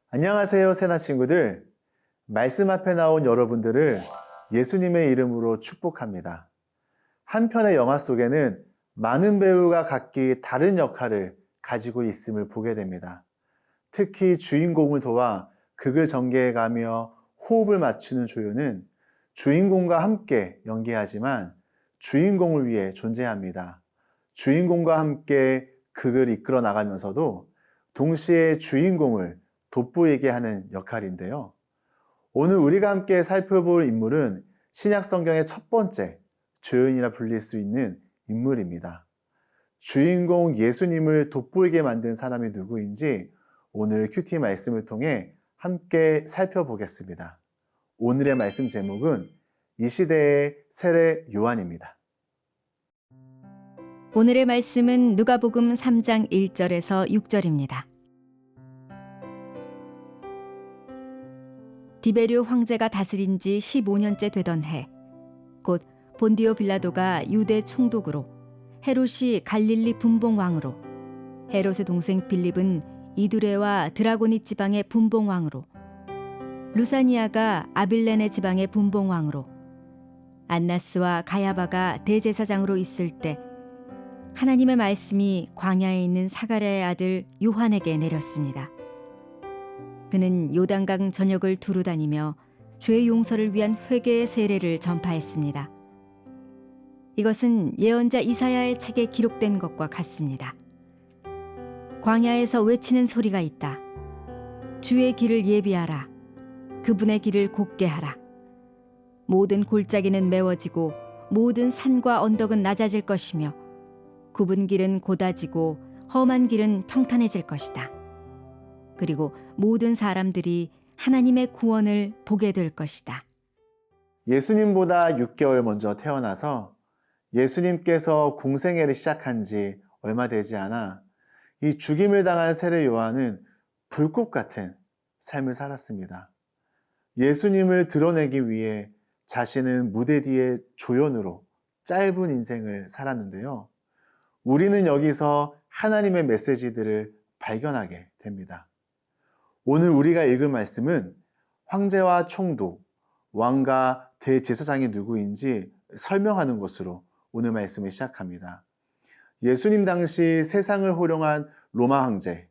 안녕하세요, 세나 친구들. 말씀 앞에 나온 여러분들을 예수님의 이름으로 축복합니다. 한 편의 영화 속에는 많은 배우가 각기 다른 역할을 가지고 있음을 보게 됩니다. 특히 주인공을 도와 극을 전개해가며 호흡을 맞추는 조연은 주인공과 함께 연기하지만 주인공을 위해 존재합니다. 주인공과 함께 극을 이끌어 나가면서도 동시에 주인공을 돋보이게 하는 역할인데요. 오늘 우리가 함께 살펴볼 인물은 신약 성경의 첫 번째 조연이라 불릴 수 있는 인물입니다. 주인공 예수님을 돋보이게 만든 사람이 누구인지 오늘 큐티 말씀을 통해 함께 살펴보겠습니다. 오늘의 말씀 제목은 이 시대의 세례 요한입니다. 오늘의 말씀은 누가복음 3장 1절에서 6절입니다. 디베르 황제가 다스린 지 15년째 되던 해, 곧 본디오 빌라도가 유대 총독으로, 헤롯이 갈릴리 분봉왕으로, 헤롯의 동생 빌립은 이두레와 드라고니 지방의 분봉왕으로, 루사니아가 아빌레네 지방의 분봉왕으로, 안나스와 가야바가 대제사장으로 있을 때 하나님의 말씀이 광야에 있는 사가랴의 아들 요한에게 내렸습니다. 그는 요단강 전역을 두루 다니며 죄 용서를 위한 회개의 세례를 전파했습니다. 이것은 예언자 이사야의 책에 기록된 것과 같습니다. 광야에서 외치는 소리가 있다. 주의 길을 예비하라. 그분의 길을 곧게 하라. 모든 골짜기는 메워지고 모든 산과 언덕은 낮아질 것이며 굽은 길은 곧아지고 험한 길은 평탄해질 것이다. 그리고 모든 사람들이 하나님의 구원을 보게 될 것이다. 예수님보다 6개월 먼저 태어나서 예수님께서 공생애를 시작한 지 얼마 되지 않아 이 죽임을 당한 세례 요한은 불꽃 같은 삶을 살았습니다. 예수님을 드러내기 위해 자신은 무대 뒤의 조연으로 짧은 인생을 살았는데요. 우리는 여기서 하나님의 메시지들을 발견하게 됩니다. 오늘 우리가 읽을 말씀은 황제와 총독, 왕과 대제사장이 누구인지 설명하는 것으로 오늘 말씀을 시작합니다. 예수님 당시 세상을 호령한 로마 황제,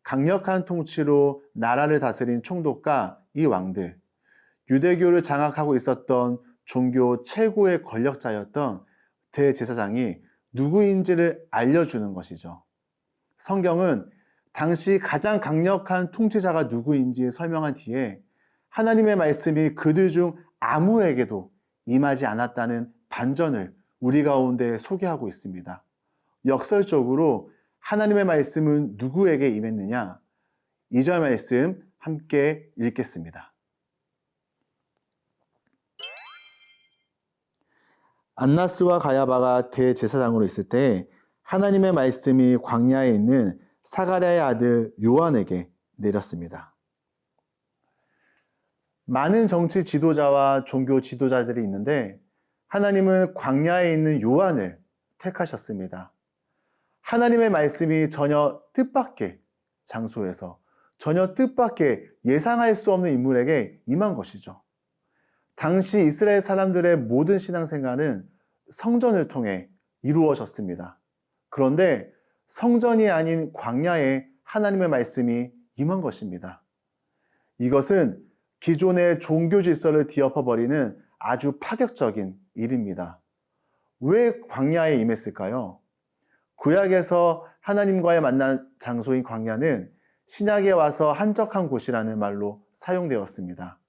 강력한 통치로 나라를 다스린 총독과 이 왕들, 유대교를 장악하고 있었던 종교 최고의 권력자였던 대제사장이 누구인지를 알려주는 것이죠. 성경은 당시 가장 강력한 통치자가 누구인지 설명한 뒤에 하나님의 말씀이 그들 중 아무에게도 임하지 않았다는 반전을 우리 가운데 소개하고 있습니다. 역설적으로 하나님의 말씀은 누구에게 임했느냐? 2절 말씀 함께 읽겠습니다. 안나스와 가야바가 대제사장으로 있을 때 하나님의 말씀이 광야에 있는 사가랴의 아들 요한에게 내렸습니다. 많은 정치 지도자와 종교 지도자들이 있는데 하나님은 광야에 있는 요한을 택하셨습니다. 하나님의 말씀이 전혀 뜻밖의 장소에서 전혀 뜻밖의 예상할 수 없는 인물에게 임한 것이죠. 당시 이스라엘 사람들의 모든 신앙생활은 성전을 통해 이루어졌습니다. 그런데 성전이 아닌 광야에 하나님의 말씀이 임한 것입니다. 이것은 기존의 종교 질서를 뒤엎어버리는 아주 파격적인 일입니다. 왜 광야에 임했을까요? 구약에서 하나님과의 만난 장소인 광야는 신약에 와서 한적한 곳이라는 말로 사용되었습니다.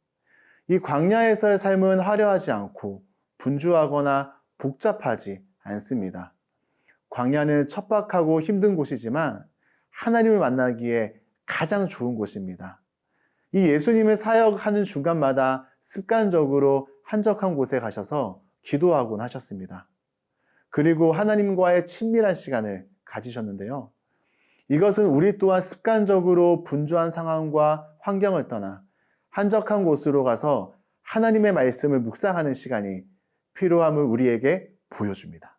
이 광야에서의 삶은 화려하지 않고 분주하거나 복잡하지 않습니다. 광야는 척박하고 힘든 곳이지만 하나님을 만나기에 가장 좋은 곳입니다. 이 예수님의 사역하는 중간마다 습관적으로 한적한 곳에 가셔서 기도하곤 하셨습니다. 그리고 하나님과의 친밀한 시간을 가지셨는데요. 이것은 우리 또한 습관적으로 분주한 상황과 환경을 떠나 한적한 곳으로 가서 하나님의 말씀을 묵상하는 시간이 필요함을 우리에게 보여줍니다.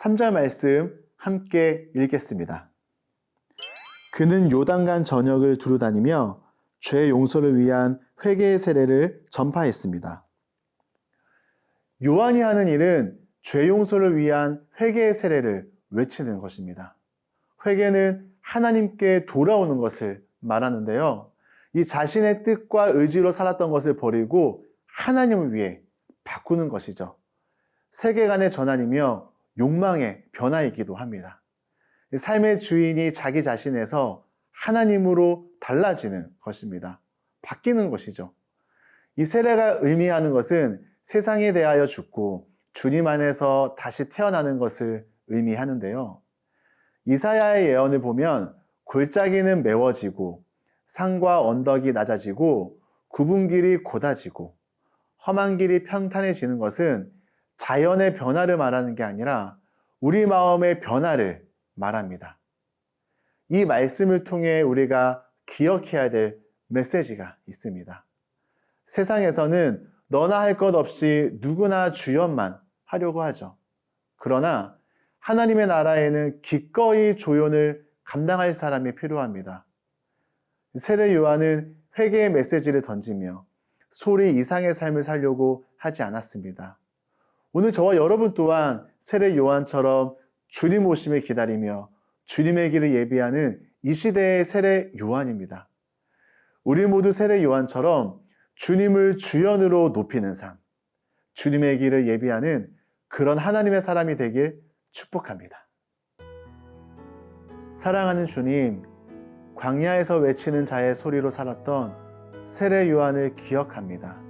3절 말씀 함께 읽겠습니다. 그는 요단강 전역을 두루다니며 죄 용서를 위한 회개의 세례를 전파했습니다. 요한이 하는 일은 죄 용서를 위한 회개의 세례를 외치는 것입니다. 회개는 하나님께 돌아오는 것을 말하는데요. 이 자신의 뜻과 의지로 살았던 것을 버리고 하나님을 위해 바꾸는 것이죠. 세계관의 전환이며 욕망의 변화이기도 합니다. 삶의 주인이 자기 자신에서 하나님으로 달라지는 것입니다. 바뀌는 것이죠. 이 세례가 의미하는 것은 세상에 대하여 죽고 주님 안에서 다시 태어나는 것을 의미하는데요. 이사야의 예언을 보면 골짜기는 메워지고 산과 언덕이 낮아지고 굽은 길이 곧아지고 험한 길이 평탄해지는 것은 자연의 변화를 말하는 게 아니라 우리 마음의 변화를 말합니다. 이 말씀을 통해 우리가 기억해야 될 메시지가 있습니다. 세상에서는 너나 할 것 없이 누구나 주연만 하려고 하죠. 그러나 하나님의 나라에는 기꺼이 조연을 감당할 사람이 필요합니다. 세례 요한은 회개의 메시지를 던지며 소리 이상의 삶을 살려고 하지 않았습니다. 오늘 저와 여러분 또한 세례 요한처럼 주님 오심을 기다리며 주님의 길을 예비하는 이 시대의 세례 요한입니다. 우리 모두 세례 요한처럼 주님을 주연으로 높이는 삶, 주님의 길을 예비하는 그런 하나님의 사람이 되길 축복합니다. 사랑하는 주님, 광야에서 외치는 자의 소리로 살았던 세례 요한을 기억합니다.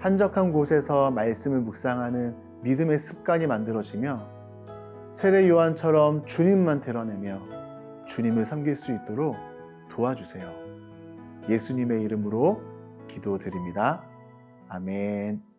한적한 곳에서 말씀을 묵상하는 믿음의 습관이 만들어지며 세례 요한처럼 주님만 드러내며 주님을 섬길 수 있도록 도와주세요. 예수님의 이름으로 기도드립니다. 아멘.